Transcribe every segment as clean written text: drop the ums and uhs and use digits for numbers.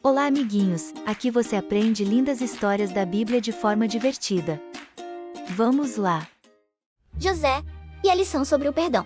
Olá, amiguinhos! Aqui você aprende lindas histórias da Bíblia de forma divertida. Vamos lá! José e a lição sobre o perdão.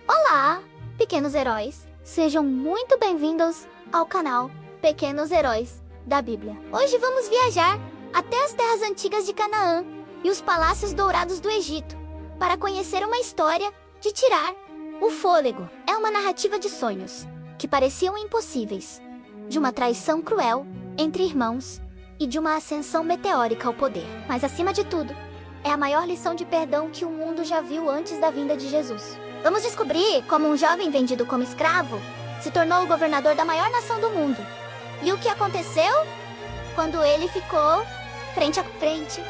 Olá, pequenos heróis! Sejam muito bem-vindos ao canal Pequenos Heróis da Bíblia. Hoje vamos viajar até as terras antigas de Canaã e os palácios dourados do Egito para conhecer uma história de tirar o fôlego. É uma narrativa de sonhos que pareciam impossíveis, de uma traição cruel entre irmãos e de uma ascensão meteórica ao poder. Mas acima de tudo, é a maior lição de perdão que o mundo já viu antes da vinda de Jesus. Vamos descobrir como um jovem vendido como escravo se tornou o governador da maior nação do mundo. E o que aconteceu quando ele ficou frente a frente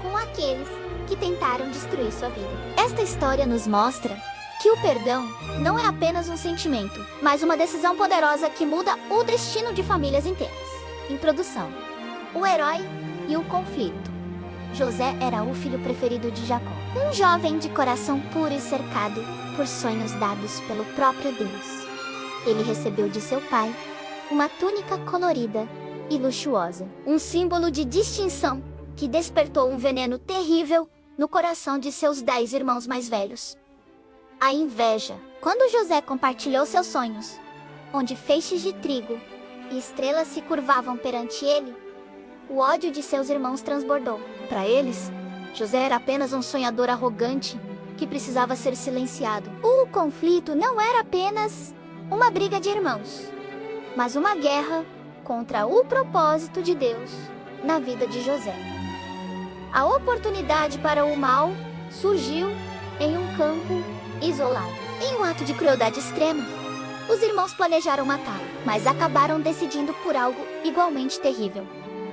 com aqueles que tentaram destruir sua vida. Esta história nos mostra que o perdão não é apenas um sentimento, mas uma decisão poderosa que muda o destino de famílias inteiras. Introdução: o herói e o conflito. José era o filho preferido de Jacó, um jovem de coração puro e cercado por sonhos dados pelo próprio Deus. Ele recebeu de seu pai uma túnica colorida e luxuosa, um símbolo de distinção que despertou um veneno terrível no coração de seus 10 irmãos mais velhos: a inveja. Quando José compartilhou seus sonhos, onde feixes de trigo e estrelas se curvavam perante ele, o ódio de seus irmãos transbordou. Para eles, José era apenas um sonhador arrogante que precisava ser silenciado. O conflito não era apenas uma briga de irmãos, mas uma guerra contra o propósito de Deus na vida de José. A oportunidade para o mal surgiu em um campo isolado. Em um ato de crueldade extrema, os irmãos planejaram matá-lo, mas acabaram decidindo por algo igualmente terrível.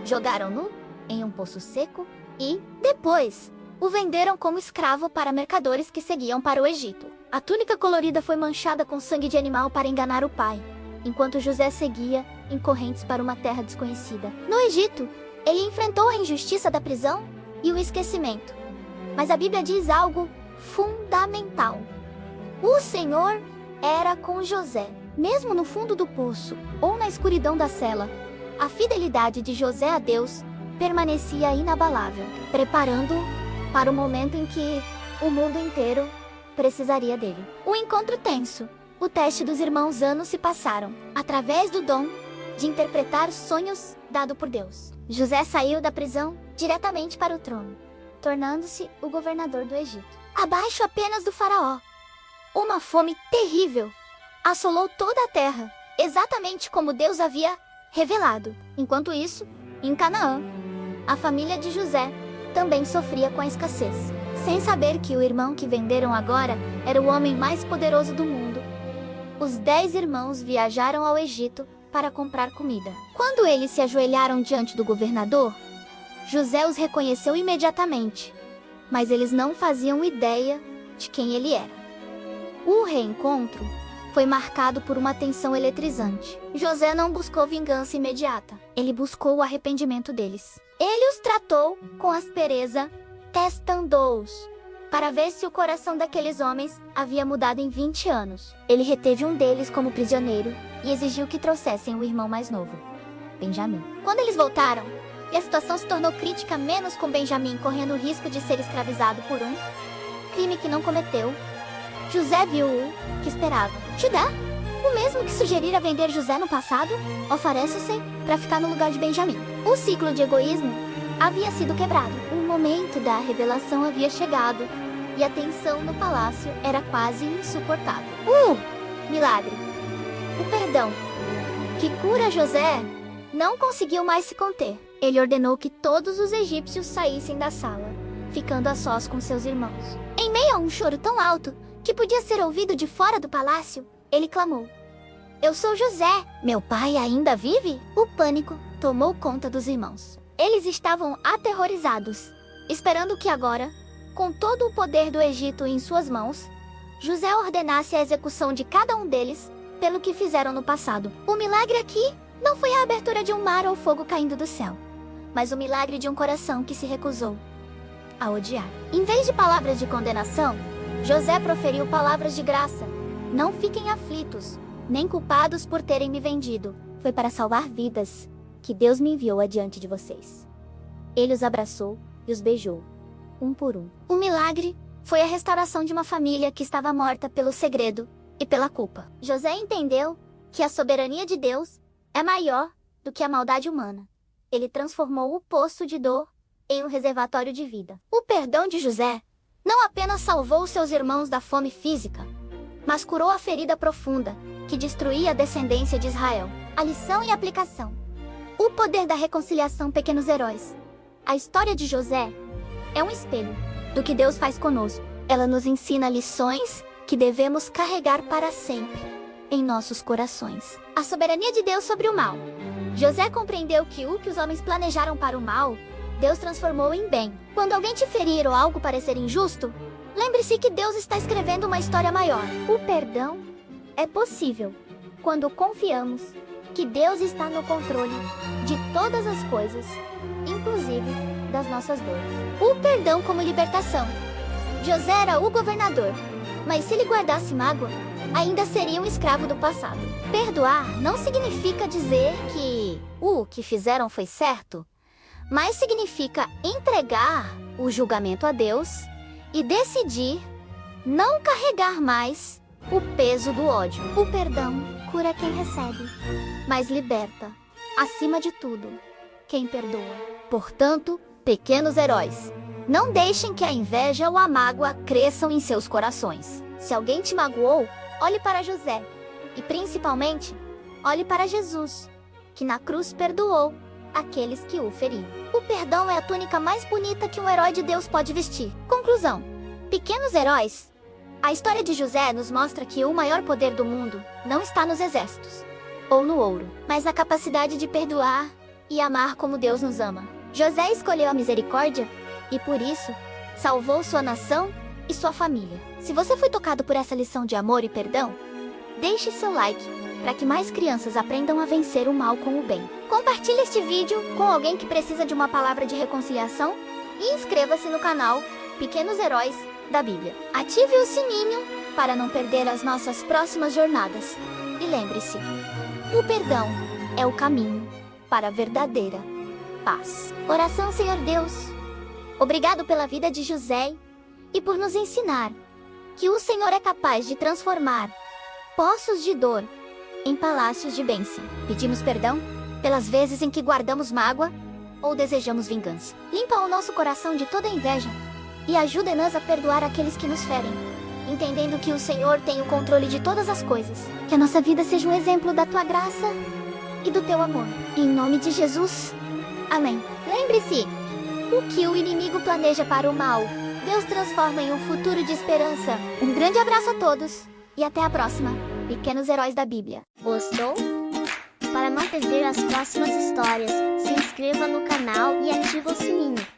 Jogaram-no em um poço seco e, depois, o venderam como escravo para mercadores que seguiam para o Egito. A túnica colorida foi manchada com sangue de animal para enganar o pai, enquanto José seguia em correntes para uma terra desconhecida. No Egito, ele enfrentou a injustiça da prisão e o esquecimento. Mas a Bíblia diz algo fundamental: o Senhor era com José. Mesmo no fundo do poço ou na escuridão da cela, a fidelidade de José a Deus permanecia inabalável, preparando-o para o momento em que o mundo inteiro precisaria dele. O encontro tenso. O teste dos irmãos anos se passaram, através do dom de interpretar sonhos dado por Deus. José saiu da prisão diretamente para o trono, tornando-se o governador do Egito. Abaixo apenas do faraó, uma fome terrível assolou toda a terra, exatamente como Deus havia revelado. Enquanto isso, em Canaã, a família de José também sofria com a escassez. Sem saber que o irmão que venderam agora era o homem mais poderoso do mundo, os 10 irmãos viajaram ao Egito para comprar comida. Quando eles se ajoelharam diante do governador, José os reconheceu imediatamente, mas eles não faziam ideia de quem ele era. O reencontro foi marcado por uma tensão eletrizante. José não buscou vingança imediata. Ele buscou o arrependimento deles. Ele os tratou com aspereza, testando-os, para ver se o coração daqueles homens havia mudado em 20 anos. Ele reteve um deles como prisioneiro e exigiu que trouxessem o irmão mais novo, Benjamim. Quando eles voltaram, e a situação se tornou crítica, menos com Benjamim correndo o risco de ser escravizado por um crime que não cometeu, José viu o que esperava. Judá, o mesmo que sugerira vender José no passado, oferece-se para ficar no lugar de Benjamim. O ciclo de egoísmo havia sido quebrado. O momento da revelação havia chegado e a tensão no palácio era quase insuportável. Milagre! O perdão que cura José não conseguiu mais se conter. Ele ordenou que todos os egípcios saíssem da sala, ficando a sós com seus irmãos. Em meio a um choro tão alto que podia ser ouvido de fora do palácio, ele clamou: "Eu sou José! Meu pai ainda vive?" O pânico tomou conta dos irmãos. Eles estavam aterrorizados, esperando que agora, com todo o poder do Egito em suas mãos, José ordenasse a execução de cada um deles pelo que fizeram no passado. O milagre aqui não foi a abertura de um mar ou fogo caindo do céu, mas o milagre de um coração que se recusou a odiar. Em vez de palavras de condenação, José proferiu palavras de graça: "Não fiquem aflitos, nem culpados por terem me vendido. Foi para salvar vidas que Deus me enviou adiante de vocês. Ele os abraçou e os beijou, um por um. O milagre foi a restauração de uma família que estava morta pelo segredo e pela culpa. José entendeu que a soberania de Deus é maior do que a maldade humana. Ele transformou o poço de dor em um reservatório de vida. O perdão de José não apenas salvou seus irmãos da fome física, mas curou a ferida profunda que destruía a descendência de Israel. A lição e aplicação. O poder da reconciliação, pequenos heróis. A história de José é um espelho do que Deus faz conosco. Ela nos ensina lições que devemos carregar para sempre em nossos corações. A soberania de Deus sobre o mal. José compreendeu que o que os homens planejaram para o mal, Deus transformou em bem. Quando alguém te ferir ou algo parecer injusto, lembre-se que Deus está escrevendo uma história maior. O perdão é possível quando confiamos que Deus está no controle de todas as coisas, inclusive das nossas dores. O perdão como libertação. José era o governador, mas se ele guardasse mágoa, ainda seria um escravo do passado. Perdoar não significa dizer que o que fizeram foi certo, mas significa entregar o julgamento a Deus e decidir não carregar mais o peso do ódio. O perdão cura quem recebe, mas liberta, acima de tudo, quem perdoa. Portanto, pequenos heróis, não deixem que a inveja ou a mágoa cresçam em seus corações. Se alguém te magoou, olhe para José e, principalmente, olhe para Jesus, que na cruz perdoou aqueles que o feriam. O perdão é a túnica mais bonita que um herói de Deus pode vestir. Conclusão. Pequenos heróis, a história de José nos mostra que o maior poder do mundo não está nos exércitos ou no ouro, mas na capacidade de perdoar e amar como Deus nos ama. José escolheu a misericórdia e, por isso, salvou sua nação e sua família. Se você foi tocado por essa lição de amor e perdão, deixe seu like para que mais crianças aprendam a vencer o mal com o bem. Compartilhe este vídeo com alguém que precisa de uma palavra de reconciliação e inscreva-se no canal Pequenos Heróis da Bíblia. Ative o sininho para não perder as nossas próximas jornadas. E lembre-se, o perdão é o caminho para a verdadeira paz. Oração. Senhor Deus, obrigado pela vida de José e por nos ensinar que o Senhor é capaz de transformar poços de dor em palácios de bênção. Pedimos perdão pelas vezes em que guardamos mágoa ou desejamos vingança. Limpa o nosso coração de toda inveja e ajuda-nos a perdoar aqueles que nos ferem, entendendo que o Senhor tem o controle de todas as coisas. Que a nossa vida seja um exemplo da tua graça e do teu amor. Em nome de Jesus. Amém. Lembre-se, o que o inimigo planeja para o mal, Deus transforma em um futuro de esperança. Um grande abraço a todos e até a próxima, Pequenos Heróis da Bíblia. Gostou? Para não perder as próximas histórias, se inscreva no canal e ative o sininho.